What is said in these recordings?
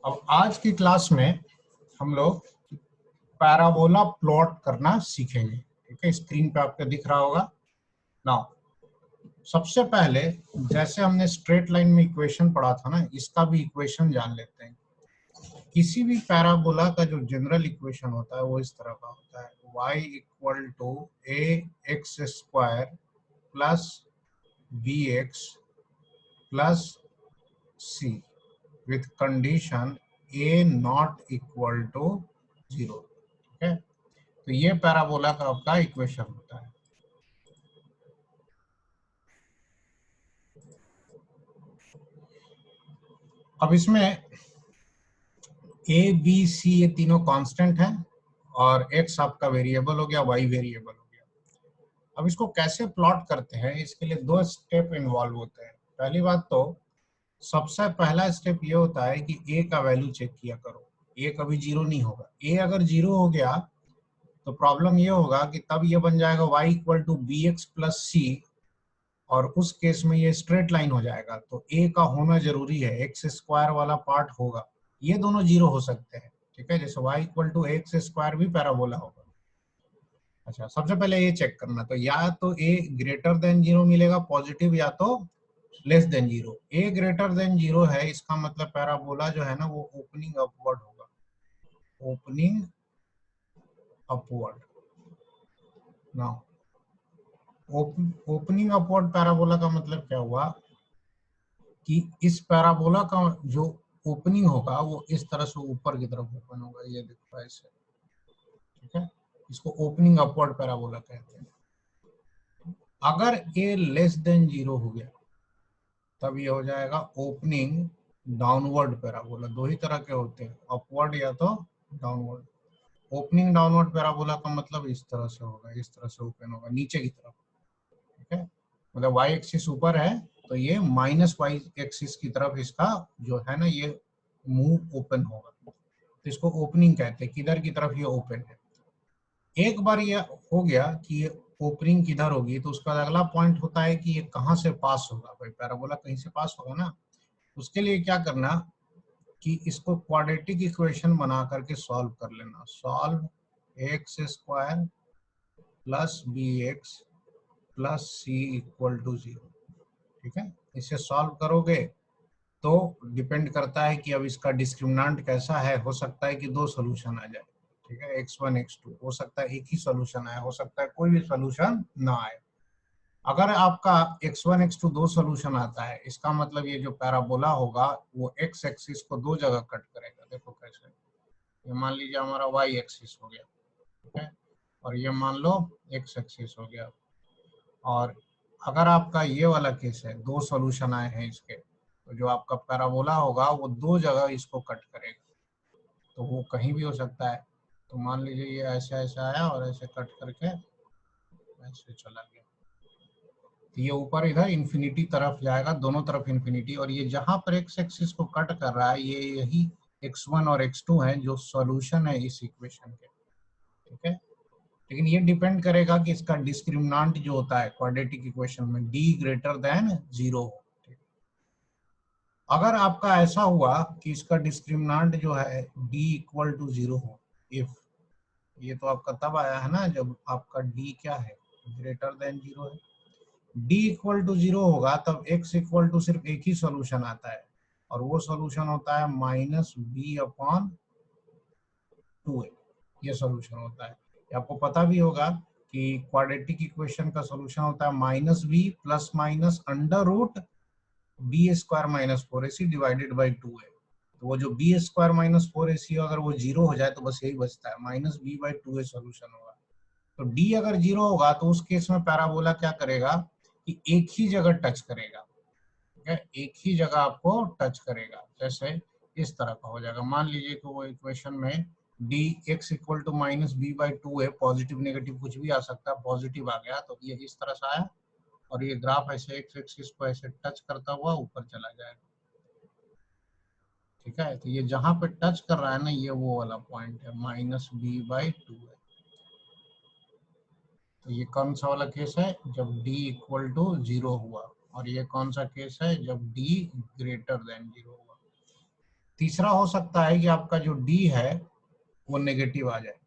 अब आज की क्लास में हम लोग पैराबोला प्लॉट करना सीखेंगे। ठीक है, स्क्रीन पे आपको दिख रहा होगा। नाउ सबसे पहले जैसे हमने स्ट्रेट लाइन में इक्वेशन पढ़ा था ना, इसका भी इक्वेशन जान लेते हैं। किसी भी पैराबोला का जो जनरल इक्वेशन होता है वो इस तरह का होता है, y equal to a x square plus b x plus c with condition a not equal to 0। ठीक है, तो ये पैराबोला का आपका इक्वेशन होता है। अब इसमें ए बी सी ये तीनों कांस्टेंट हैं और एक्स आपका वेरिएबल हो गया, वाई वेरिएबल हो गया। अब इसको कैसे प्लॉट करते हैं, इसके लिए दो स्टेप इन्वॉल्व होते हैं। पहली बात तो सबसे पहला स्टेप ये होता है कि ए का वैल्यू चेक किया करो। ए कभी जीरो नहीं होगा। ए अगर जीरो हो गया तो प्रॉब्लम ये होगा कि तब ये बन जाएगा y equal to b x plus c, और उस केस में ये स्ट्रेट लाइन हो जाएगा। तो a का होना जरूरी है, एक्स स्क्वायर वाला पार्ट होगा। ये दोनों जीरो हो सकते हैं। ठीक है, जैसे y equal to x square भी पैराबोला होगा। अच्छा, सबसे पहले ये चेक करना, तो या तो a ग्रेटर देन जीरो मिलेगा पॉजिटिव, या तो less than zero. a greater than zero है, इसका मतलब पैराबोला जो है ना वो ओपनिंग अपवर्ड होगा, opening upward. Now opening upward parabola का मतलब क्या हुआ कि इस पैराबोला का जो ओपनिंग होगा वो इस तरह से ऊपर की तरफ ओपन होगा, ये देखो ऐसे। ठीक है, इसको ओपनिंग अपवर्ड पैराबोला कहते हैं। अगर ए लेस देन जीरो हो गया तब ये हो जाएगा ओपनिंग डाउनवर्ड पैराबोला। दो ही तरह के होते हैं, अपवर्ड या तो डाउनवर्ड। ओपनिंग डाउनवर्ड पैराबोला का मतलब इस तरह से होगा, इस तरह से ओपन होगा नीचे की तरफ। ठीक है, मतलब वाई एक्सिस ऊपर है तो ये माइनस वाई एक्सिस की तरफ इसका जो है ना ये मुंह ओपन होगा, तो इसको ओपनिंग कहते हैं। किधर की तरफ ये ओपन है। एक बार ये हो गया कि ये ओपनिंग किधर होगी, तो उसका अगला पॉइंट होता है कि ये कहाँ से पास होगा। भाई पैराबोला कहीं से पास होगा ना, उसके लिए क्या करना कि इसको क्वाड्रेटिक इक्वेशन बना करके सॉल्व कर लेना। Solve x square plus b x plus c equal to 0। ठीक है, इसे सॉल्व करोगे तो डिपेंड करता है कि अब इसका डिस्क्रिमिनेंट कैसा है। हो सकता है कि दो सॉल्यूशन आ जाए। ठीक है, x1 x2 हो सकता है, एक ही सॉल्यूशन आए, हो सकता है कोई भी सॉल्यूशन ना आए। अगर आपका x1 x2 दो सॉल्यूशन आता है, इसका मतलब ये जो पैराबोला होगा वो x एक्सिस को दो जगह कट करेगा। देखो कैसे, ये मान लीजिए हमारा y एक्सिस हो गया। ठीक है, और ये मान लो x एक्सिस हो गया। और अगर आपका ये वाला केस है, दो सॉल्यूशन आए हैं इसके, तो जो आपका पैराबोला होगा वो दो जगह इसको कट करेगा। तो वो कहीं भी हो सकता है। तो मान लीजिए ये ऐसे ऐसे आया और ऐसे कट करके ऐसे चला गया, तो ये ऊपर इधर इन्फिनिटी तरफ जाएगा, दोनों तरफ इन्फिनिटी। और ये जहां पर एक्स एक्सिस को कट कर रहा है ये यही x1 और x2 है जो सॉल्यूशन है इस इक्वेशन के। ठीक है, लेकिन ये डिपेंड करेगा कि इसका डिस्क्रिमिनेंट जो होता है क्वाड्रेटिक इक्वेशन में d ग्रेटर देन 0 हो। अगर आपका ऐसा हुआ कि इसका डिस्क्रिमिनेंट जो है d इक्वल टू 0 हो, इफ ये तो आपका तब आया है ना जब आपका d क्या है, ग्रेटर देन 0 है। d इक्वल टू 0 होगा तब x इक्वल टू सिर्फ एक ही सॉल्यूशन आता है, और वो सॉल्यूशन होता है माइनस बी अपॉन 2a। ये सॉल्यूशन होता है। आपको पता भी होगा कि क्वाड्रेटिक इक्वेशन का सॉल्यूशन होता है minus b plus minus under root b square minus 4ac divided by 2a। तो वो जो बी स्क्वायर माइनस 4ac अगर वो जीरो हो जाए तो बस यही बचता है, minus b by 2a solution होगा। तो डी अगर जीरो होगा तो उस केस में पैराबोला क्या करेगा कि एक ही जगह टच करेगा। ठीक है, एक ही जगह आपको टच करेगा। जैसे इस तरह का हो जाएगा, मान लीजिए कि वो इक्वेशन में d x equal to minus b by 2a, positive negative कुछ भी आ सकता है, पॉजिटिव आ गया तो ये इस तरह से आया, और ये ग्राफ ऐसे एक्स एक्सिस को ऐसे टच करता हुआ ऊपर चला जाएगा। ठीक है, तो ये जहां पे टच कर रहा है ना ये वो वाला पॉइंट है माइनस बी बाई 2 है। तो ये कौन सा वाला केस है, जब d इक्वल टू 0 हुआ, और ये कौन सा केस है जब d ग्रेटर देन 0 हुआ। तीसरा हो सकता है कि आपका जो डी है वो नेगेटिव आ जाए,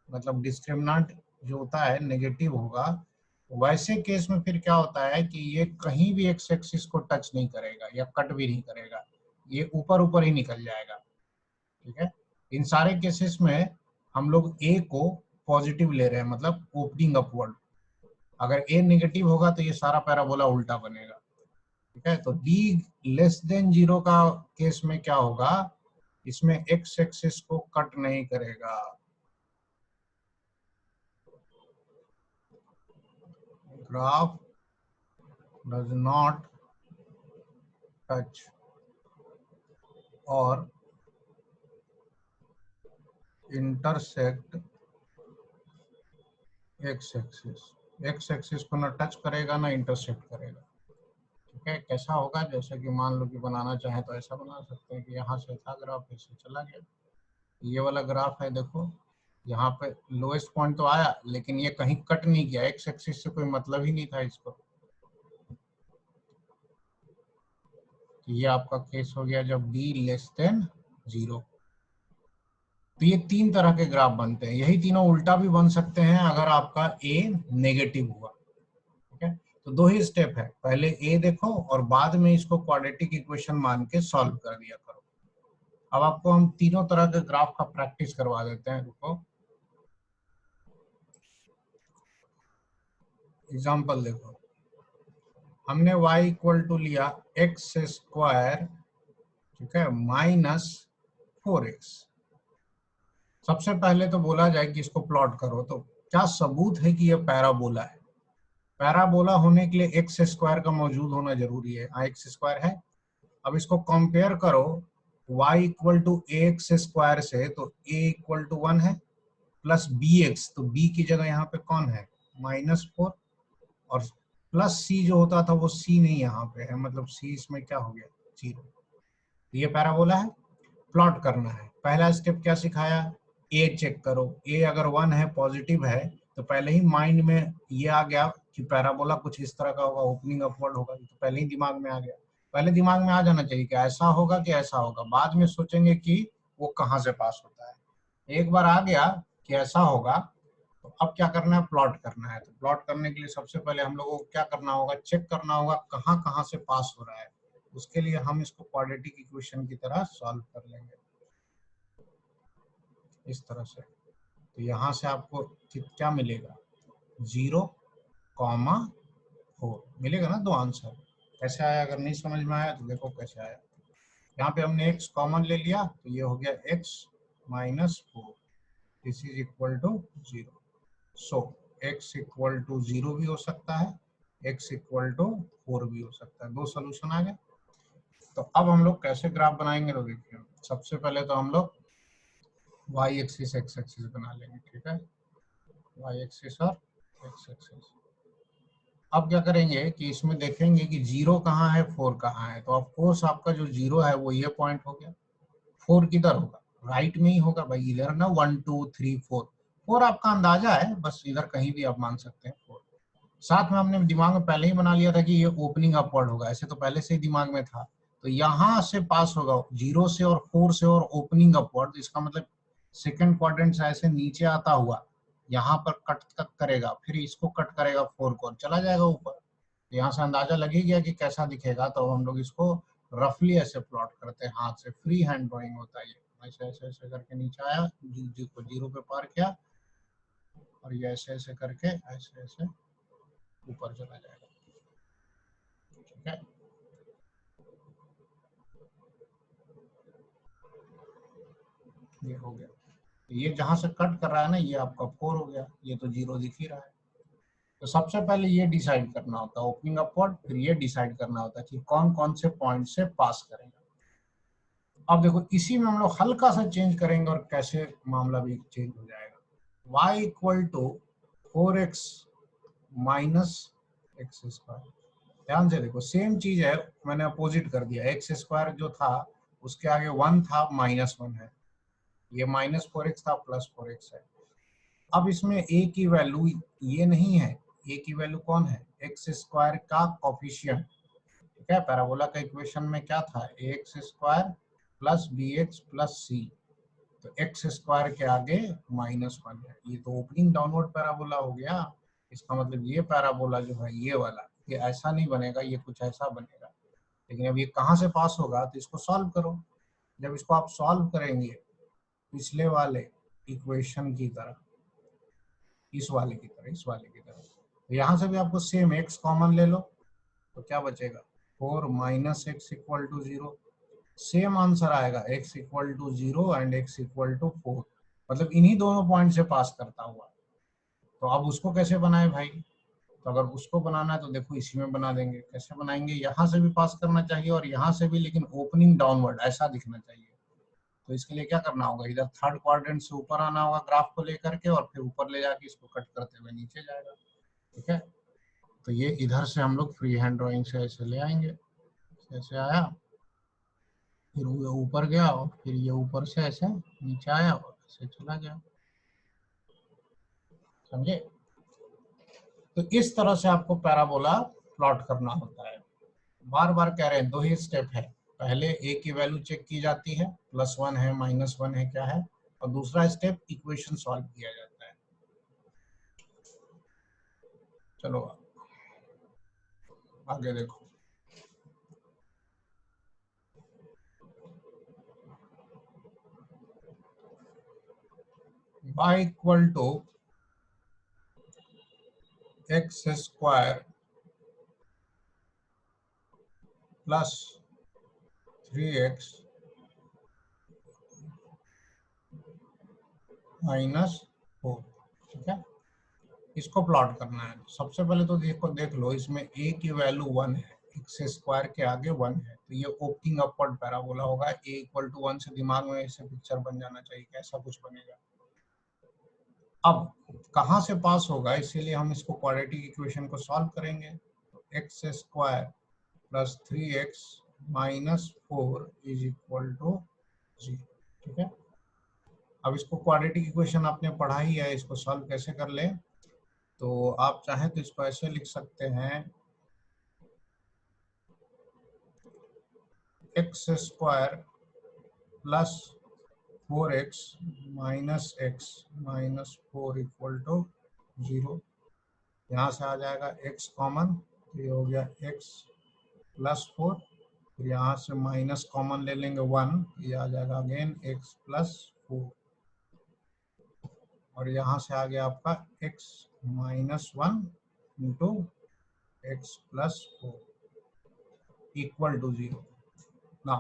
मतलब डिस्क्रिमिनेंट जो होता है नेगेटिव होगा। वैसे केस में फिर क्या होता है कि ये कहीं भी एक्स एक्सिस को टच नहीं करेगा या कट भी नहीं करेगा, ये ऊपर ऊपर ही निकल जाएगा। ठीक है, इन सारे केसेस में हम लोग ए को पॉजिटिव ले रहे हैं, मतलब ओपनिंग अपवर्ड। अगर ए नेगेटिव होगा तो ये सारा पैराबोला उल्टा बनेगा। ठीक है, तो डी लेस देन 0 का केस में क्या होगा, इसमें एक्स एक्सिस को कट नहीं करेगा। ग्राफ डज नॉट टच और intersect x axis. X axis को ना टच करेगा ना इंटरसेक्ट करेगा। ठीक है, कैसा होगा, जैसे कि मान लो कि बनाना चाहे तो ऐसा बना सकते हैं कि यहाँ से था ग्राफ, ऐसे चला गया। ये वाला ग्राफ है, देखो यहाँ पे लोएस्ट पॉइंट तो आया लेकिन ये कहीं कट नहीं किया, एक्स एक्सिस से कोई मतलब ही नहीं था इसको। ये आपका केस हो गया जब d लेस देन 0। तो ये तीन तरह के ग्राफ बनते हैं, यही तीनों उल्टा भी बन सकते हैं अगर आपका a नेगेटिव हुआ। ठीक है, तो दो ही स्टेप है, पहले a देखो और बाद में इसको क्वाड्रेटिक इक्वेशन मान के सॉल्व कर दिया करो। अब आपको हम तीनों तरह के ग्राफ का प्रैक्टिस करवा देते हैं, रुको। एग्जाम्पल देखो, हमने y इक्वल टू लिया एक्स स्क्वायर, ठीक है, माइनस 4x। सबसे पहले तो बोला जाए कि इसको प्लॉट करो, तो क्या सबूत है कि ये पैराबोला है। पैराबोला होने के लिए एक्स स्क्वायर का मौजूद होना जरूरी है, एक्स स्क्वायर है। अब इसको कंपेयर करो y equal to a x square से, तो a इक्वल टू 1 है, प्लस बी एक्स, तो b की जगह यहाँ पे कौन है, -4, और प्लस c जो होता था वो c नहीं यहाँ पे है, मतलब c इसमें क्या हो गया, 0। ये पैराबोला है, प्लॉट करना है। पहला स्टेप क्या सिखाया, ए चेक करो, ए अगर 1 है, पॉजिटिव है, तो पहले ही माइंड में ये आ गया कि पैराबोला कुछ इस तरह का होगा, ओपनिंग अपवर्ड होगा, तो पहले ही दिमाग में आ गया। पहले दिमाग में आ जाना चाहिए कि ऐसा होगा कि ऐसा होगा, बाद में सोचेंगे कि वो कहाँ से पास होता है। एक बार आ गया कि ऐसा होगा, तो अब क्या करना है, प्लॉट करना है। तो प्लॉट करने के लिए सबसे पहले हम लोगों को क्या करना होगा, चेक करना होगा कहाँ कहाँ से पास हो रहा है। उसके लिए हम इसको क्वाड्रेटिक इक्वेशन की तरह सॉल्व कर लेंगे इस तरह से। तो यहाँ से आपको क्या मिलेगा, 0,4 मिलेगा ना, दो आंसर। कैसे आया, अगर नहीं समझ में आया तो देखो कैसे आया। यहाँ पे हमने x कॉमन ले लिया, तो ये हो गया x -4, this is equal to 0। So x equal to 0 भी हो सकता है, x इक्वल टू 4 भी हो सकता है। दो सोल्यूशन आ गए। तो अब हम लोग कैसे ग्राफ बनाएंगे, तो देखिए सबसे पहले तो हम लोग y एक्सिस x एक्सिस बना लेंगे। ठीक है, y एक्सिस और x एक्सिस। अब क्या करेंगे कि इसमें देखेंगे कि 0 कहाँ है, 4 कहाँ है। तो ऑफ कोर्स आपका जो 0 है वो ये पॉइंट हो गया। 4 किधर होगा, राइट में ही होगा भाई, इधर ना 1 2 3 4। 4 आपका अंदाजा है, बस इधर कहीं भी आप मान सकते हैं 4। साथ में हमने दिमाग में पहले ही बना लिया था कि ये ओपनिंग अपवर्ड होगा, ऐसे तो पहले से ही दिमाग में था। तो यहाँ से पास होगा 0 से और 4 से और ओपनिंग अपवर्ड, इसका मतलब सेकंड क्वाड्रेंट से ऐसे नीचे आता हुआ यहाँ पर कट तक करेगा, फिर इसको कट करेगा 4 को और चला जाएगा ऊपर। तो यहाँ से अंदाजा लग ही गया कि कैसा दिखेगा। तो हम लोग इसको रफली ऐसे प्लॉट करते हैं, हाथ से, फ्री हैंड ड्राइंग होता है ये। ऐसे ऐसे ऐसे करके नीचे आया, जीरो पे पार किया, और ये ऐसे ऐसे करके ऐसे ऐसे ऊपर चला जाएगा। ठीक है, ये हो गया। ये जहां से कट कर रहा है ना, ये आपका 4 हो गया, ये तो 0 दिख ही रहा है। तो सबसे पहले ये डिसाइड करना होता है ओपनिंग अपवर्ड, फिर ये डिसाइड करना होता है कि कौन कौन से पॉइंट से पास करेंगे। अब देखो इसी में हम लोग हल्का सा चेंज करेंगे और कैसे मामला भी चेंज हो जाएगा। y equal to 4x minus x square. ध्यान से देखो सेम चीज है, मैंने अपोजिट कर दिया। एक्स स्क्वायर जो था उसके आगे 1 था, -1 है, ये -4x था, +4x है। अब इसमें a की वैल्यू ये नहीं है, a की वैल्यू कौन है, एक्स स्क्वायर का कोफिशिएंट। ठीक है, पैराबोला का इक्वेशन में क्या था, ax square plus b x plus c, तो एक्स स्क्वायर के आगे -1 है। ये तो ओपनिंग डाउनवर्ड पैराबोला हो गया। इसका मतलब ये पैराबोला जो है ये वाला, ये ऐसा नहीं बनेगा, ये कुछ ऐसा बनेगा। लेकिन अब ये कहाँ से पास होगा, तो इसको सॉल्व करो। जब इसको आप सॉल्व करेंगे पिछले वाले इक्वेशन की तरह, इस वाले की तरह, इस वाले की तरह, तो यहाँ से भी आपको सेम x कॉमन ले लो, तो क्या बचेगा 4 minus x equal to 0। Same answer आएगा x equal to 0 and x equal to 4, मतलब इन्हीं दोनों पॉइंट से पास करता हुआ। तो अब उसको कैसे बनाए भाई, तो अगर उसको बनाना है तो देखो इसी में बना देंगे। कैसे बनाएंगे, यहाँ से भी पास करना चाहिए और यहाँ से भी, लेकिन ओपनिंग डाउनवर्ड ऐसा दिखना चाहिए। तो इसके लिए क्या करना होगा, इधर थर्ड क्वाड्रेंट से ऊपर आना होगा ग्राफ को लेकर के, और फिर ऊपर ले जाके इसको कट करते हुए नीचे जाएगा। ठीक है, तो ये इधर से हम लोग फ्री हैंड ड्राइंग से ऐसे ले आएंगे। ऐसे आया, फिर वो ऊपर गया, और फिर ये ऊपर से ऐसे नीचे आया और ऐसे चला गया। समझे? तो इस तरह से आपको पैराबोला प्लॉट करना होता है। बार बार कह रहे हैं, दो ही स्टेप है। पहले ए की वैल्यू चेक की जाती है, +1 है -1 है क्या है, और दूसरा स्टेप इक्वेशन सॉल्व किया जाता है। चलो आगे देखो। y equal to x square plus 3x -4। ठीक है, इसको प्लॉट करना है। सबसे पहले तो देख लो, इसमें a की वैल्यू 1 है, एक्स स्क्वायर के आगे 1 है, तो ये ओपनिंग अपवर्ड पैराबोला होगा। a इक्वल टू 1 से दिमाग में ऐसे पिक्चर बन जाना चाहिए, कैसा कुछ बनेगा। अब कहाँ से पास होगा, इसीलिए हम इसको क्वाड्रेटिक इक्वेशन को सॉल्व करेंगे। तो x square plus 3x -4 is equal to 0। ठीक है, अब इसको क्वाड्रेटिक इक्वेशन आपने पढ़ा ही है, इसको सॉल्व कैसे कर ले, तो आप चाहें तो इसको ऐसे लिख सकते हैं, x square plus 4x -4 equal to 0। यहाँ से आ जाएगा x कॉमन, तो ये हो गया x +4, फिर यहाँ से माइनस कॉमन ले लेंगे 1, ये आ जाएगा अगेन x +4, और यहाँ से आ गया आपका x -1 into x +4 equal to 0। ना,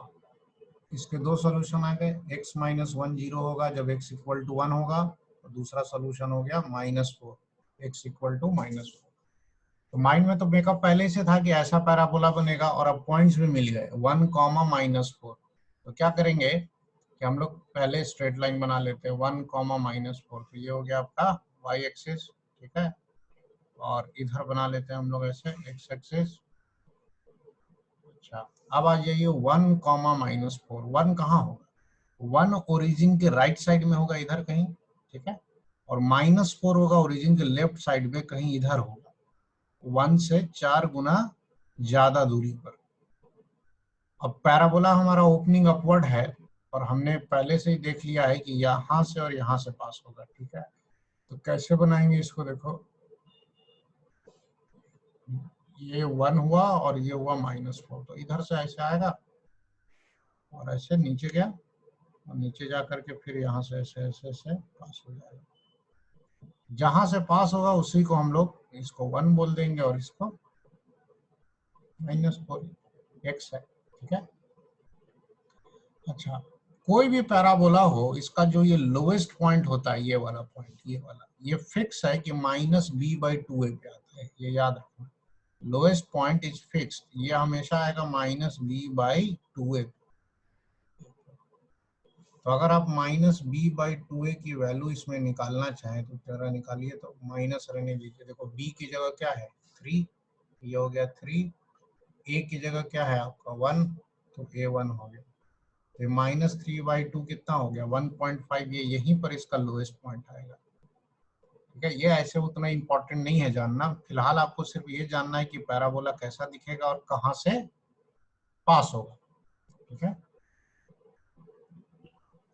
इसके दो सोल्यूशन आ गए, x -1 0 होगा जब x इक्वल टू 1 होगा, और दूसरा सोल्यूशन हो गया -4 x इक्वल टू -4। तो माइंड में तो मेकअप पहले से था कि ऐसा पैराबोला बनेगा, और अब पॉइंट्स भी मिल गए 1, -4। तो क्या करेंगे कि हम लोग पहले स्ट्रेट लाइन बना लेते हैं 1, -4, तो ये हो गया आपका y एक्सिस। ठीक है, और इधर बना लेते हैं हम लोग ऐसे x एक्सिस। अच्छा, अब आ जाइए 1, -4। 1 कहाँ होगा, 1 ओरिजिन के राइट साइड में होगा इधर कहीं। ठीक है, और -4 होगा ओरिजिन के लेफ्ट साइड में कहीं इधर होगा, 1 से 4 गुना ज्यादा दूरी पर। अब पैराबोला हमारा ओपनिंग अपवर्ड है, और हमने पहले से ही देख लिया है कि यहाँ से और यहाँ से पास होगा। ठीक है, तो कैसे बनाएंगे इसको, देखो ये 1 हुआ और ये हुआ -4, तो इधर से ऐसे आएगा और ऐसे नीचे गया, और नीचे जा करके फिर यहाँ से ऐसे ऐसे ऐसे पास हो जाएगा। जहां से पास होगा उसी को हम लोग, इसको 1 बोल देंगे और इसको -4 x है। ठीक है, अच्छा, कोई भी पैराबोला हो, इसका जो ये लोएस्ट पॉइंट होता है, ये वाला पॉइंट, ये वाला, ये फिक्स है कि -b/2a पे आता है, ये याद रखना। लोएस्ट पॉइंट इज फिक्स्ड, ये हमेशा आएगा -b/2a। तो अगर आप -b/2a की वैल्यू इसमें निकालना चाहें तो जरा निकालिए, तो माइनस रहने दीजिए। देखो b की जगह क्या है 3, ये हो गया 3, a की जगह क्या है आपका 1, तो a1 हो गया। तो -3/2 कितना हो गया 1.5, ये यहीं पर इसका लोएस्ट पॉइंट आएगा। ठीक है, ये ऐसे उतना इंपॉर्टेंट नहीं है जानना, फिलहाल आपको सिर्फ ये जानना है कि पैराबोला कैसा दिखेगा और कहाँ से पास होगा। ठीक है,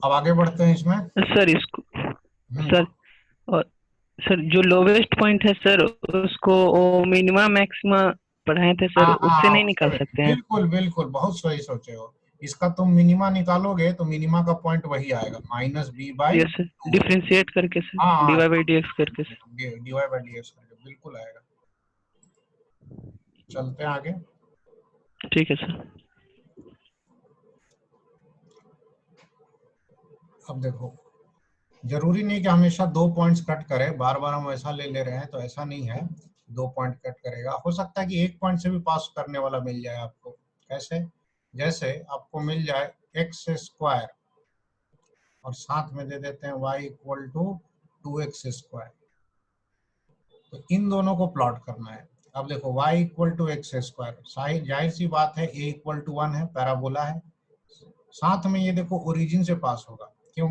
अब आगे बढ़ते हैं इसमें। सर इसको सर और सर जो लोवेस्ट पॉइंट है सर उसको वो मिनिमा मैक्सिमा पढ़ाए थे सर, हाँ उससे हाँ, नहीं निकाल उससे सकते हैं? बिल्कुल बिल्कुल बहुत सही सोचे हो। इसका तुम मिनिमा निकालोगे तो मिनिमा का पॉइंट वही आएगा, -b/2। यस सर, डिफरेंशिएट करके सर, हाँ हाँ, dy बाई dx करके सर। dy/dx करके बिल्कुल आएगा। चलते हैं आगे। ठीक है सर। अब देखो, जरूरी नहीं कि हमेशा 2 पॉइंट्स कट करे, बार बार हम ऐसा ले ले रहे हैं तो ऐसा नहीं है 2 पॉइंट कट करेगा। हो सकता है कि 1 पॉइंट से भी पास करने वाला मिल जाए आपको। कैसे? जैसे आपको मिल जाए x² और साथ में दे देते हैं y = 2x²। तो इन दोनों को प्लॉट करना है। अब देखो y = x², जाहिर सी बात है a = 1 है, पैराबोला है। साथ में ये देखो ओरिजिन से पास होगा, क्यों?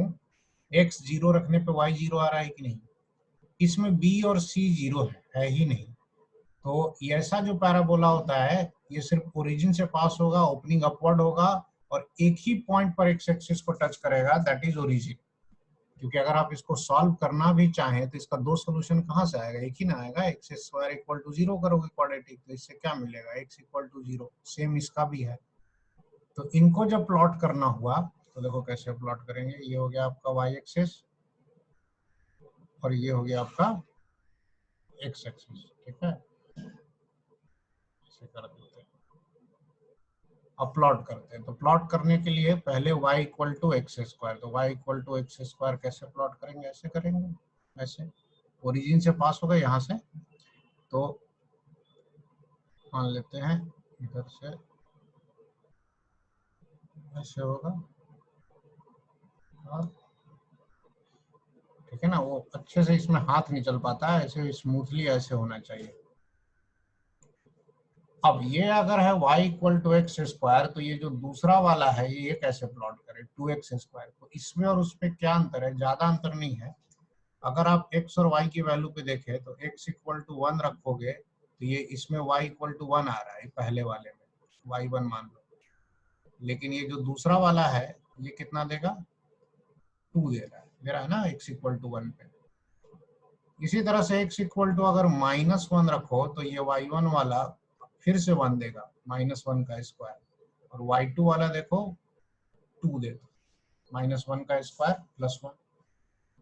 x 0 रखने पे y 0 आ रहा है कि नहीं? इसमें b और c 0 है ही नहीं। तो ये ऐसा जो पैराबोला होता है ये सिर्फ ओरिजिन से पास होगा, ओपनिंग अपवर्ड होगा और एक ही पॉइंट पर एक्स एक्सिस को टच करेगा, दैट इज ओरिजिन। क्योंकि अगर आप इसको सॉल्व करना भी चाहें तो इसका 2 सोल्यूशन कहाँ से आएगा? एक ही ना आएगा। x² = 0 करोगे क्वाड्रेटिक तो इससे क्या मिलेगा? x = 0। सेम इसका भी है। तो इनको जब प्लॉट करना हुआ तो देखो कैसे प्लॉट करेंगे। ये हो गया आपका y एक्सिस और ये हो गया आपका x एक्सिस। ठीक है, ऐसे कर देते हैं। अब प्लॉट करते हैं। तो प्लॉट करने के लिए पहले y = x²। तो y = x² कैसे प्लॉट करेंगे? ऐसे करेंगे, ऐसे ओरिजिन से पास होगा यहाँ से। तो मान लेते हैं इधर से ऐसे होगा और ठीक है ना, वो अच्छे से इसमें हाथ नहीं चल पाता है, ऐसे स्मूथली ऐसे होना चाहिए। अब ये अगर है y = x², तो ये जो दूसरा वाला है ये कैसे प्लॉट करें? 2x²। तो इसमें और उसमें क्या अंतर है? ज्यादा अंतर नहीं है। अगर आप x और y की वैल्यू पे देखें तो x = 1 रखोगे तो ये इसमें y = 1 आ रहा है पहले वाले में, y1 मान लो। लेकिन ये जो दूसरा वाला है ये कितना देगा? 2 दे रहा है ना x = 1 पे। इसी तरह से x = अगर -1 रखो तो ये y1 वाला फिर से 1 देगा, -1 का स्क्वायर। और y2 वाला देखो 2 देगा, -1 का स्क्वायर +1।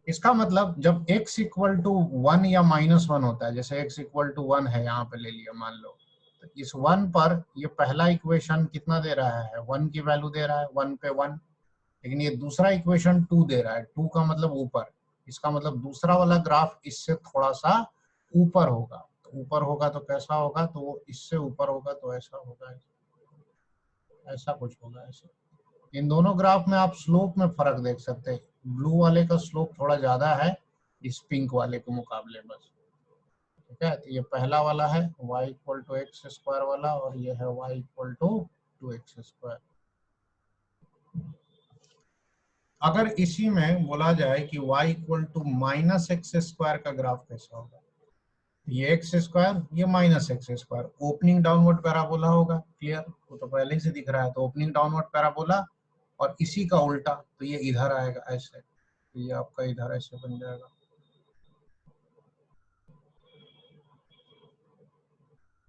इसका मतलब जब x = 1 या -1 होता है, जैसे x = 1 है यहाँ पे ले लिया मान लो, तो इस 1 पर ये पहला इक्वेशन कितना दे रहा है? 1 की वैल्यू दे रहा है, 1 पे 1। लेकिन ये दूसरा इक्वेशन 2 दे रहा है, 2 का मतलब ऊपर। इसका मतलब दूसरा वाला ग्राफ इससे थोड़ा सा ऊपर होगा। तो ऊपर होगा तो कैसा होगा? तो वो इससे ऊपर होगा तो ऐसा होगा, ऐसा कुछ होगा ऐसे। इन दोनों ग्राफ में आप स्लोप में फर्क देख सकते हैं। ब्लू वाले का स्लोप थोड़ा ज्यादा है इस पिंक वाले के मुकाबले, बस। ठीक है, तो ये पहला वाला है y = x² वाला और ये है y = 2x²। अगर इसी में बोला जाए कि y = -x² का ग्राफ कैसा होगा? ये x², ये -x², ओपनिंग डाउनवर्ड पैराबोला होगा। क्लियर? वो तो पहले ही से दिख रहा है। तो ओपनिंग डाउनवर्ड पैराबोला और इसी का उल्टा, तो ये इधर आएगा ऐसे। तो ये आपका इधर ऐसे बन जाएगा,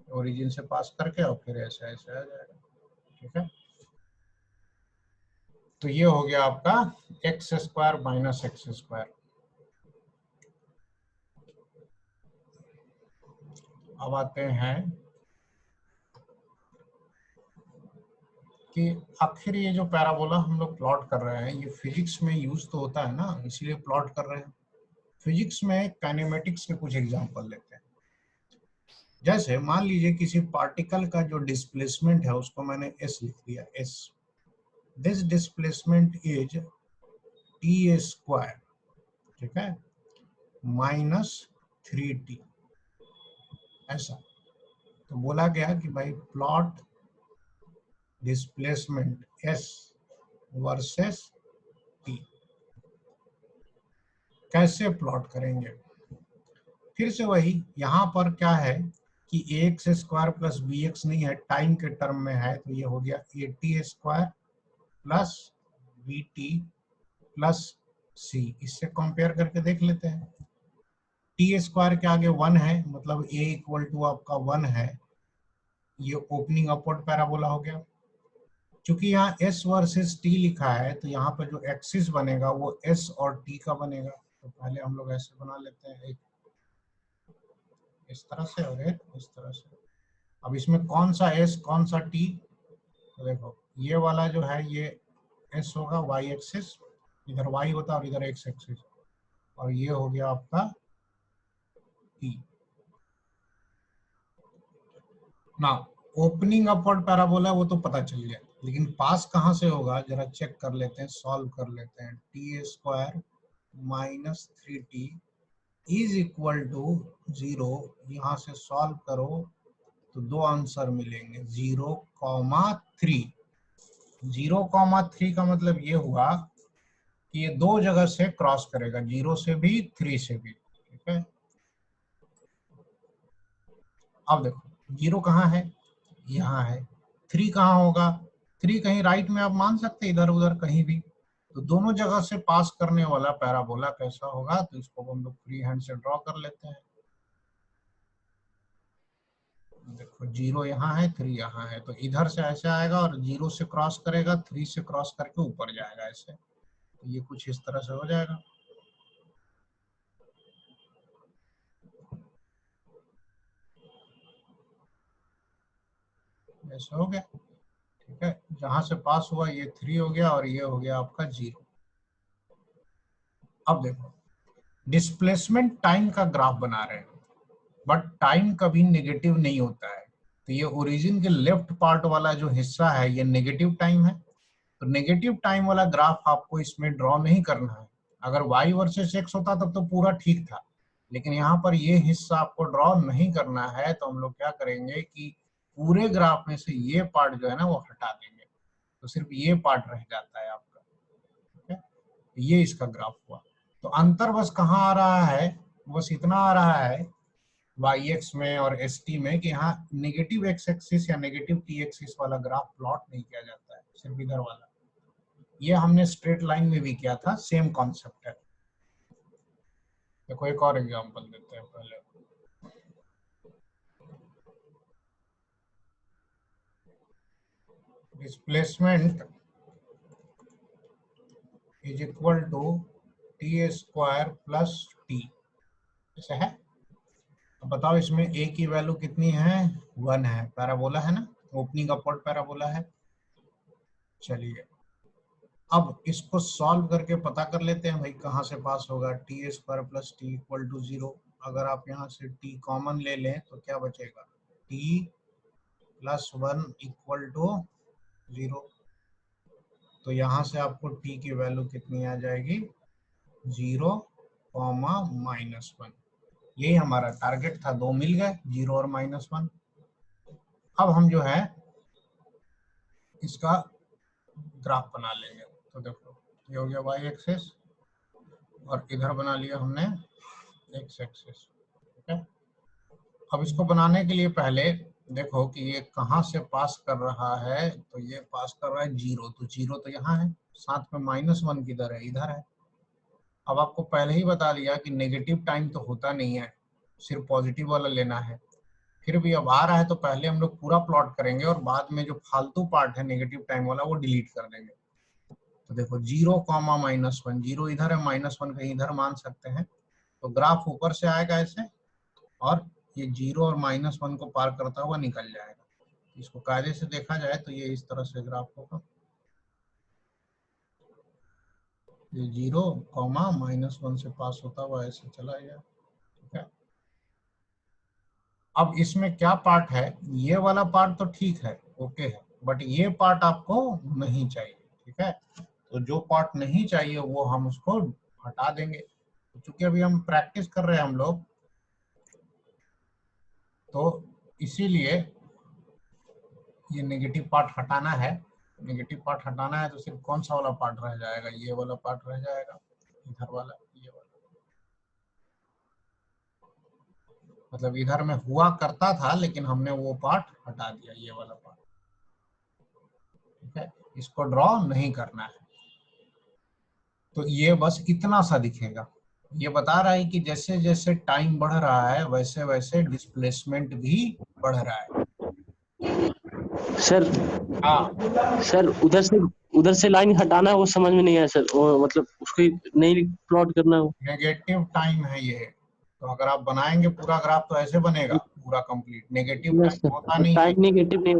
ओरिजिन से पास करके और फिर ऐसे ऐसे आ जाएगा। ठीक है, तो ये हो गया आपका x² - x²। अब आते हैं कि आखिर ये जो पैराबोला हम लोग प्लॉट कर रहे हैं ये फिजिक्स में यूज तो होता है ना, इसीलिए प्लॉट कर रहे हैं। फिजिक्स में काइनेमेटिक्स के कुछ एग्जांपल लेते हैं। जैसे मान लीजिए किसी पार्टिकल का जो डिस्प्लेसमेंट है उसको मैंने s लिख दिया, s। This displacement is t², ठीक है, -3t, ऐसा। तो बोला गया कि भाई plot displacement s versus t। कैसे प्लॉट करेंगे? फिर से वही, यहाँ पर क्या है कि ax² + bx नहीं है, टाइम के टर्म में है। तो ये हो गया at² + bt प्लस सी, इससे कंपेयर करके देख लेते हैं। टी स्क्वायर के आगे 1 है, मतलब ए इक्वल टू आपका 1 है, ये ओपनिंग अपवर्ड पैराबोला हो गया। क्योंकि यहाँ एस वर्सेस टी लिखा है तो यहाँ पर जो एक्सिस बनेगा वो एस और टी का बनेगा। तो पहले हम लोग ऐसे बना लेते हैं, एक इस तरह से और एक इस तरह से। अब इसमें कौन सा एस कौन सा टी, तो देखो ये वाला जो है ये एस होगा वाई एक्सिस, इधर वाई होता है और इधर एक्स एक्सिस, और ये हो गया आपका टी ना। ओपनिंग अपवर्ड पैराबोला वो तो पता चल गया, लेकिन पास कहाँ से होगा जरा चेक कर लेते हैं, सॉल्व कर लेते हैं। T square minus 3t is equal to 0, यहाँ से सॉल्व करो तो दो आंसर मिलेंगे, 0,3। 0,3 का मतलब ये हुआ कि ये दो जगह से क्रॉस करेगा, 0 से भी 3 से भी, ठीक है। अब देखो 0 कहाँ है, यहाँ है। 3 कहाँ होगा, 3 कहीं राइट में आप मान सकते हैं, इधर उधर कहीं भी। तो दोनों जगह से पास करने वाला पैराबोला कैसा होगा, तो इसको हम लोग फ्री हैंड से ड्रॉ कर लेते हैं। देखो 0 यहाँ है, 3 यहाँ है, तो इधर से ऐसे आएगा और 0 से क्रॉस करेगा, 3 से क्रॉस करके ऊपर जाएगा ऐसे। तो ये कुछ इस तरह से हो जाएगा। ऐसे हो गया, ठीक है। जहां से पास हुआ ये 3 हो गया और ये हो गया आपका 0। अब देखो डिस्प्लेसमेंट टाइम का ग्राफ बना रहे हैं, बट टाइम कभी नेगेटिव नहीं होता है। तो ये ओरिजिन के लेफ्ट पार्ट वाला जो हिस्सा है ये नेगेटिव टाइम है, तो नेगेटिव टाइम वाला ग्राफ आपको इसमें ड्रॉ नहीं करना है। अगर y वर्सेस x होता तब तो पूरा ठीक था, लेकिन यहाँ पर ये हिस्सा आपको ड्रॉ नहीं करना है। तो हम लोग क्या करेंगे कि पूरे ग्राफ में से ये पार्ट जो है ना वो हटा देंगे, तो सिर्फ ये पार्ट रह जाता है आपका, ठीक है। ये इसका ग्राफ हुआ। तो अंतर बस कहाँ आ रहा है, बस इतना आ रहा है वाई एक्स में और एस टी में कि यहाँ नेगेटिव एक्स एक्सिस या नेगेटिव टी एक्सिस वाला ग्राफ प्लॉट नहीं किया जाता है, सिर्फ इधर वाला। ये हमने स्ट्रेट लाइन में भी किया था, सेम कॉन्सेप्ट है। देखो एक और एग्जांपल देते हैं पहले। Displacement is equal to t square plus t, ऐसा है। अब बताओ इसमें a की वैल्यू कितनी है, 1 है, पैराबोला है ना, ओपनिंग अपवर्ड पैराबोला है। चलिए अब इसको सॉल्व करके पता कर लेते हैं भाई कहाँ से पास होगा। T square plus t equal to 0, अगर आप यहाँ से t कॉमन ले लें तो क्या बचेगा, t प्लस 1 इक्वल टू 0। तो यहाँ से आपको t की वैल्यू कितनी आ जाएगी, 0, -1। यही हमारा टारगेट था, दो मिल गए, 0 और -1। अब हम जो है इसका ग्राफ बना लेंगे। तो देखो ये हो गया y एक्सिस और इधर बना लिया हमने x एक्सिस, ठीक है। अब इसको बनाने के लिए पहले देखो कि ये कहाँ से पास कर रहा है, तो ये पास कर रहा है 0, तो 0 तो यहाँ है, साथ में -1 किधर है, इधर है। अब आपको पहले ही बता दिया कि नेगेटिव टाइम तो होता नहीं है, सिर्फ पॉजिटिव वाला लेना है। फिर भी अब आ रहा है तो पहले हम लोग पूरा प्लॉट करेंगे और बाद में जो फालतू पार्ट है नेगेटिव टाइम वाला वो डिलीट कर देंगे। तो देखो 0, -1, 0 इधर है, -1 कहीं इधर मान सकते हैं। तो ग्राफ ऊपर से आएगा ऐसे और ये 0 और -1 को पार करता हुआ निकल जाएगा। इसको कायदे से देखा जाए तो ये इस तरह से ग्राफ होगा, ये 0, -1 से पास होता हुआ ऐसे चला गया, ठीक है। अब इसमें क्या पार्ट है, ये वाला पार्ट तो ठीक है, ओके है, बट ये पार्ट आपको नहीं चाहिए, ठीक है। तो जो पार्ट नहीं चाहिए वो हम उसको हटा देंगे। तो चूंकि अभी हम प्रैक्टिस कर रहे हैं हम लोग, तो इसीलिए ये नेगेटिव पार्ट हटाना है। नेगेटिव पार्ट हटाना है तो सिर्फ कौन सा वाला पार्ट रह जाएगा, ये वाला पार्ट रह जाएगा, इधर वाला, ये वाला। मतलब इधर में हुआ करता था लेकिन हमने वो पार्ट हटा दिया, ये वाला पार्ट, ठीक है। इसको ड्रॉ नहीं करना है। तो ये बस इतना सा दिखेगा। ये बता रहा है कि जैसे जैसे टाइम बढ़ रहा है वैसे वैसे डिस्प्लेसमेंट भी बढ़ रहा है। सर हाँ सर उधर से लाइन हटाना है, वो समझ में नहीं आया सर, वो मतलब उसको नहीं प्लॉट करना हो। नेगेटिव टाइम है ये, तो अगर आप बनाएंगे पूरा ग्राफ तो ऐसे बनेगा पूरा कंप्लीट। नेगेटिव यस टाइम होता सर, नहीं है। टाइम नेगेटिव नहीं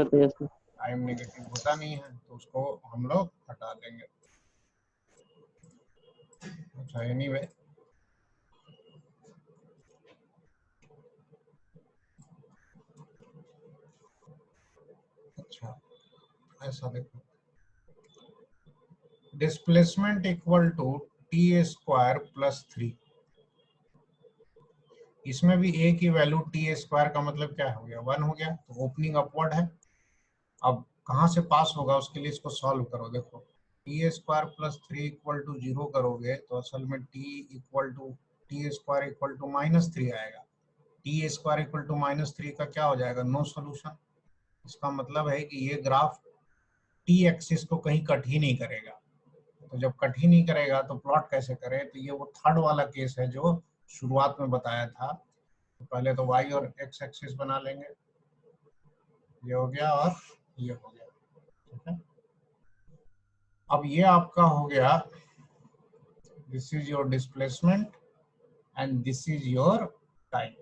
होता। Yes sir. टाइम नेगेटिव होता नहीं है तो उसको हम लोग हटा देंगे। अच्छा एनीवे अच्छा ऐसा देखो, displacement equal to t square plus 3। इसमें भी ए की वैल्यू टी स्क्वायर का मतलब क्या हो गया 1 हो गया, तो ओपनिंग अपवर्ड है। अब कहाँ से पास होगा उसके लिए इसको सॉल्व करो। देखो t square plus 3 equal to 0 करोगे तो असल में टी स्क्वायर इक्वल टू -3 आएगा। टी स्क्वायर इक्वल टू -3 का क्या हो जाएगा, नो सोल्यूशन। इसका मतलब है कि ये ग्राफ टी एक्सिस को कहीं कट ही नहीं करेगा। तो जब कट ही नहीं करेगा तो प्लॉट कैसे करें, तो ये वो थर्ड वाला केस है जो शुरुआत में बताया था। तो पहले तो वाई और एक्स एक्सिस बना लेंगे, ये हो गया और ये हो गया, ठीक है। अब ये आपका हो गया, this is your displacement and this is your time.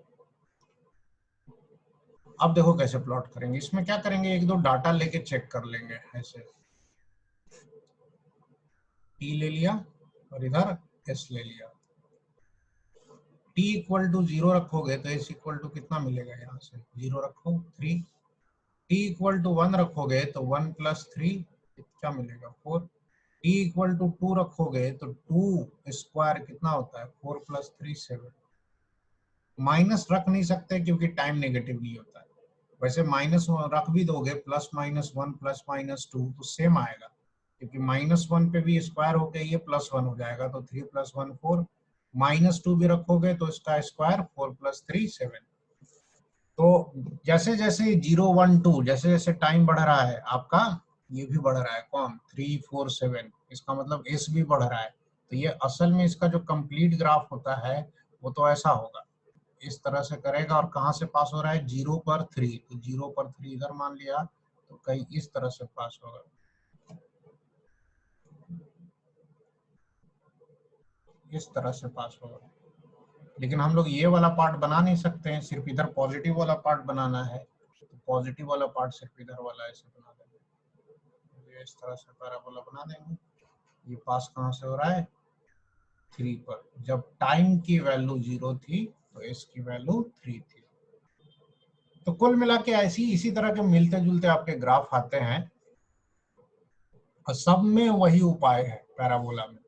अब देखो कैसे प्लॉट करेंगे। इसमें क्या करेंगे, एक दो डाटा लेके चेक कर लेंगे। ऐसे टी ले लिया और इधर एस ले लिया। टी इक्वल टू 0 रखोगे तो एस इक्वल टू कितना मिलेगा, यहाँ से 0 रखो 3। टी इक्वल टू 1 रखोगे तो 1 प्लस 3 क्या मिलेगा 4। टी इक्वल टू 2 रखोगे तो 2 स्क्वायर कितना होता है 4 प्लस 3 7। माइनस रख नहीं सकते क्योंकि टाइम नेगेटिव नहीं होता है। वैसे माइनस रख भी दोगे +-1 +-2 तो सेम आएगा, क्योंकि -1 पे भी स्क्वायर होके ये +1 हो जाएगा। तो 3 + 1 4, -2 भी रखोगे तो इसका स्क्वायर 4 + 3 7। तो जैसे जैसे 0 1 2 जैसे जैसे टाइम बढ़ रहा है आपका ये भी बढ़ रहा है, कौन 3 4 7, इसका मतलब एस भी बढ़ रहा है। तो ये असल में इसका जो कंप्लीट ग्राफ होता है वो तो ऐसा होगा, इस तरह से करेगा। और कहाँ से पास हो रहा है 0 पर 3, तो 0 पर 3 इधर मान लिया तो कहीं इस तरह से पास होगा, इस तरह से पास होगा। लेकिन हम लोग ये वाला पार्ट बना नहीं सकते हैं, सिर्फ इधर पॉजिटिव वाला पार्ट बनाना है। तो पॉजिटिव वाला पार्ट सिर्फ इधर वाला ऐसे बना देंगे, ये इस तरह से पैराबोला बना देंगे। ये पास कहाँ से हो रहा है 3 पर, जब टाइम की वैल्यू 0 थी तो एस की वैल्यू 3 थी। तो कुल मिला के ऐसी इसी तरह के मिलते जुलते आपके ग्राफ आते हैं और सब में वही उपाय है पैराबोला में।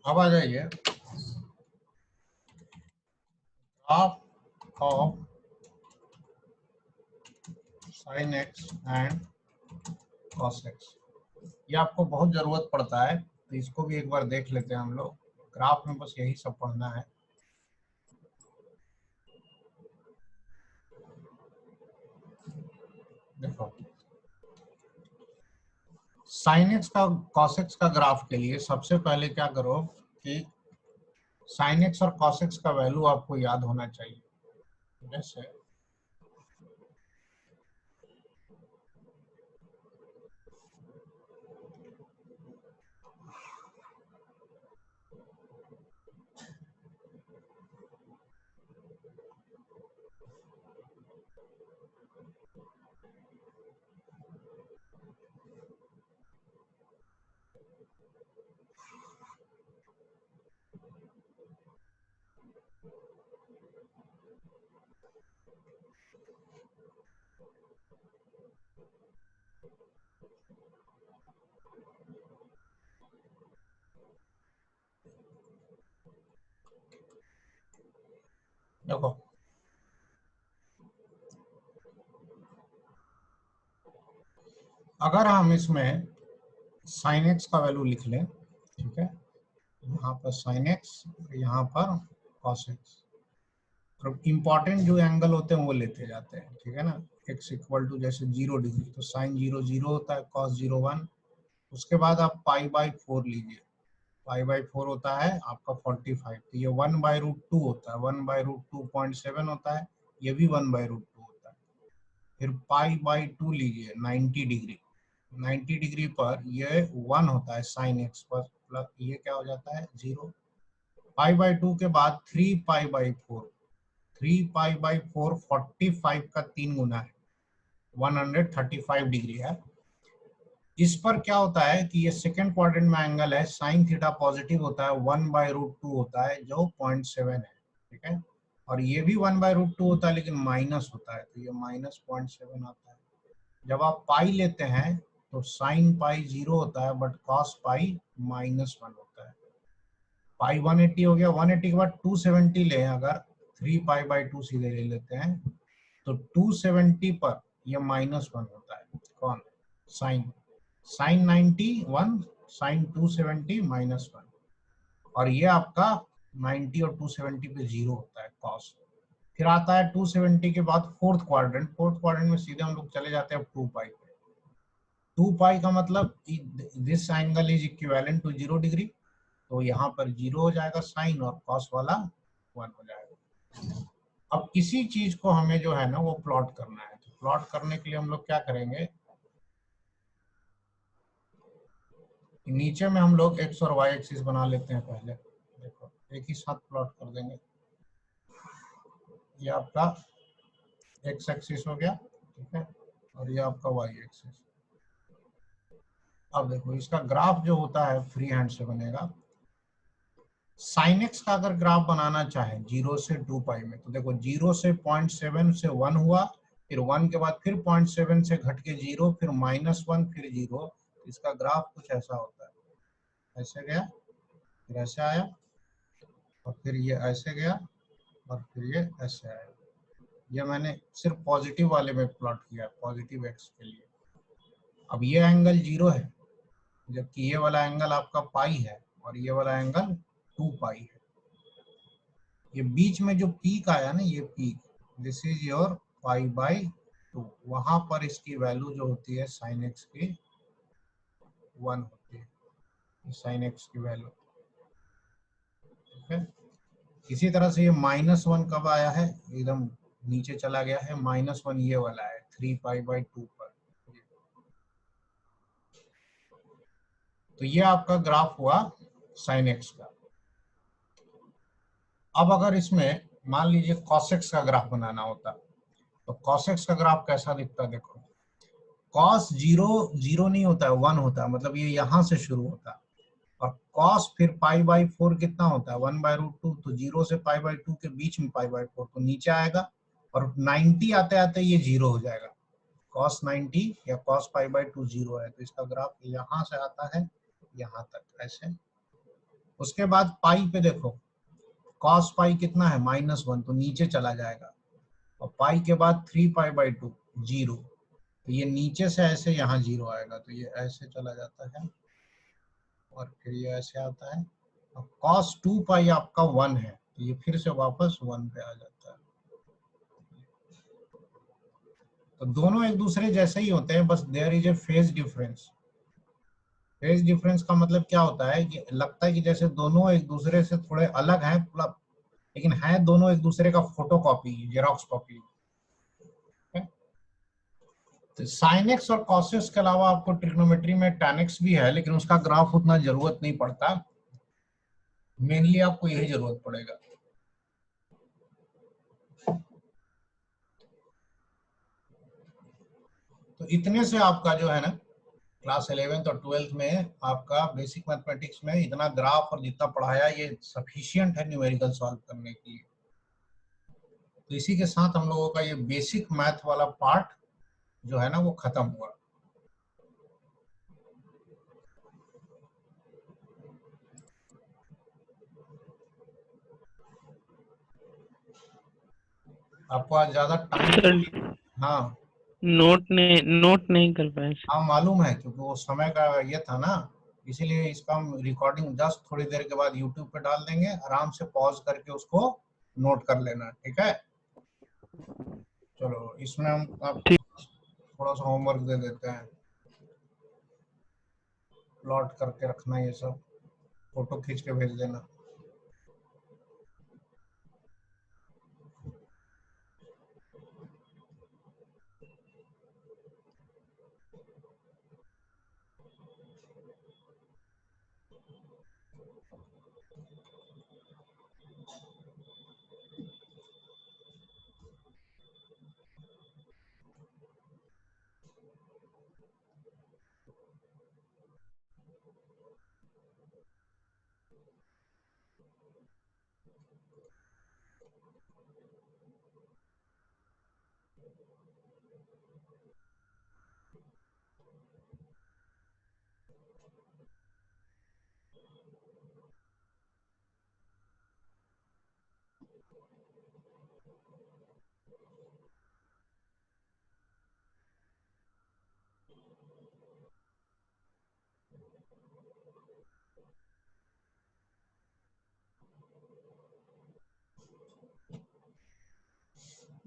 अब आ जाइए graph of sin x and cos x। ये आपको बहुत जरूरत पड़ता है तो इसको भी एक बार देख लेते हैं हम लोग। ग्राफ में बस यही सब पढ़ना है। देखो sin x का cos x का ग्राफ के लिए सबसे पहले क्या करो कि sin x और cos x का वैल्यू आपको याद होना चाहिए। जैसे देखो अगर हम इसमें sin x का वैल्यू लिख लें, ठीक है, यहाँ पर sin x यहाँ पर cos x, और इम्पोर्टेंट जो एंगल होते हैं वो लेते जाते हैं, ठीक है ना। x इक्वल टू जैसे 0 डिग्री तो साइन 0 0 होता है, कॉस 0 1। उसके बाद आप पाई बाई 4 लीजिए, पाई बाई 4 होता है आपका 45, तो ये 1/√2 होता है, 1/√2.7 होता है, ये भी 1/√2 होता है। फिर पाई बाई 2 लीजिए 90 डिग्री, 90 डिग्री पर ये 1 होता है साइन एक्स पर, प्लस ये क्या हो जाता है 0। पाई बाई 2 के बाद 3 पाई बाई 4, 3 पाई बाई 4 45 का 3 गुना है, 135 डिग्री है। इस पर क्या होता है कि ये सेकंड क्वाड्रेंट में एंगल है, साइन थीटा पॉजिटिव होता है, 1/√2 होता है जो 0.7 है, ठीक है। और ये भी 1/√2 होता है लेकिन माइनस होता है, तो ये माइनस 0.7 आता है। जब आप पाई लेते हैं तो साइन पाई 0 होता है बट कॉस पाई -1 होता है। पाई 180 हो गया, 180 के बाद 270 लें अगर, 3 पाई बाई 2 सीधे ले लेते हैं तो 270 पर ये -1 होता है, कौन, साइन, साइन 91 साइन 270 -1, और ये आपका 90 और 270 पे 0 होता है कॉस। फिर आता है 270 के बाद फोर्थ क्वाड्रेंट, फोर्थ क्वाड्रेंट में सीधे हम लोग चले जाते हैं 2 पाई पे। 2 पाई का मतलब this angle is equivalent to 0 degree, तो यहाँ पर 0 हो जाएगा साइन और कॉस वाला 1 हो जाएगा। अब इसी चीज को हमें जो है ना वो प्लॉट करना है, तो प्लॉट करने के लिए हम लोग क्या करेंगे, नीचे में हम लोग एक्स और वाई एक्सिस बना लेते हैं पहले, देखो एक ही साथ प्लॉट कर देंगे। ये आपका एक्स एक्सिस हो गया, ठीक है, और ये आपका वाई एक्सिस। अब देखो इसका ग्राफ जो होता है फ्री हैंड से बनेगा। साइन एक्स का अगर ग्राफ बनाना चाहे 0 से 2 पाई में, तो देखो 0 से 0.7 से 1 हुआ, फिर 1 के बाद फिर 0.7 से घट के 0, फिर -1 फिर 0, इसका ग्राफ कुछ ऐसा होता है, ऐसे गया फिर ऐसे आया और फिर ये ऐसे गया और फिर ये ऐसे आया। ये मैंने सिर्फ पॉजिटिव वाले में प्लॉट किया, पॉजिटिव एक्स के लिए। अब ये एंगल 0 है, जबकि ये वाला एंगल आपका पाई है और ये वाला एंगल 2 पाई है। ये बीच में जो पीक आया ना, ये peak, this is your pi by 2, वहां पर इसकी वैल्यू जो होती है साइन एक्स की 1 होती है, साइन एक्स की वैल्यू, ठीक है। इसी तरह से ये -1 कब आया है, एकदम नीचे चला गया है, -1 ये वाला है 3 पाई बाई 2 पर। तो ये आपका ग्राफ हुआ साइन एक्स का। अब अगर इसमें मान लीजिए कॉस एक्स का ग्राफ बनाना होता, तो कॉस एक्स का ग्राफ कैसा दिखता, देखो कॉस 0 0 नहीं होता है, 1 होता है, मतलब ये यहाँ से शुरू होता है, और कॉस फिर पाई बाई 4 कितना होता है 1/√2, तो 0 से पाई बाई 2 के बीच में पाई बाई 4, तो नीचे आएगा और 90 आते आते ये 0 हो जाएगा, कॉस 90 या कॉस पाई बाई 2 0 है, तो इसका ग्राफ यहाँ से आता है यहाँ तक ऐसे। उसके बाद पाई पे देखो, कॉस पाई कितना है -1, तो नीचे चला जाएगा, और पाई के बाद 3 पाई बाई 2 0, तो ये नीचे से ऐसे यहाँ 0 आएगा, तो ये ऐसे चला जाता है और फिर ये ऐसे आता है, और cos 2 पाई आपका 1 है, तो ये फिर से वापस 1 पे आ जाता है। तो दोनों एक दूसरे जैसे ही होते हैं, बस there is a phase difference. Phase difference का मतलब क्या होता है कि लगता है कि जैसे दोनों एक दूसरे से थोड़े अलग हैं, लेकिन है दोनों एक दूसरे का फोटोकॉपी, जेरॉक्स कॉपी। तो साइन एक्स और कॉस एक्स के अलावा आपको ट्रिग्नोमेट्री में tan एक्स भी है, लेकिन उसका ग्राफ उतना जरूरत नहीं पड़ता, मेनली आपको यही जरूरत पड़ेगा। तो इतने से आपका जो है ना क्लास 11th और 12th में आपका बेसिक मैथमेटिक्स में इतना ग्राफ और जितना पढ़ाया ये सफिशिएंट है न्यूमेरिकल सॉल्व करने के लिए। तो इसी के साथ हम लोगों का ये बेसिक मैथ वाला पार्ट जो है ना वो खत्म हुआ। आपको आज ज्यादा टाइम, हाँ नोट नहीं कर पाए। हाँ मालूम है, क्योंकि वो समय का ये था ना, इसीलिए इसका हम रिकॉर्डिंग जस्ट थोड़ी देर के बाद यूट्यूब पे डाल देंगे, आराम से पॉज करके उसको नोट कर लेना, ठीक है। चलो इसमें हम आप ठीक। थोड़ा सा होमवर्क दे देते हैं, प्लॉट करके रखना, ये सब फोटो खींच के भेज देना।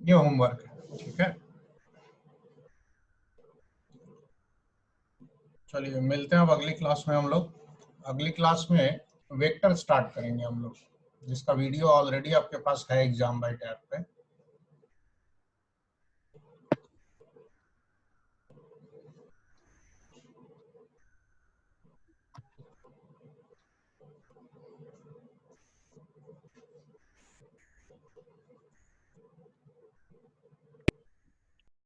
ये होमवर्क है, ठीक है। चलिए मिलते हैं अब अगली क्लास में हम लोग। अगली क्लास में वेक्टर स्टार्ट करेंगे हम लोग, जिसका वीडियो ऑलरेडी आपके पास है एग्जाम बाइट ऐप पे।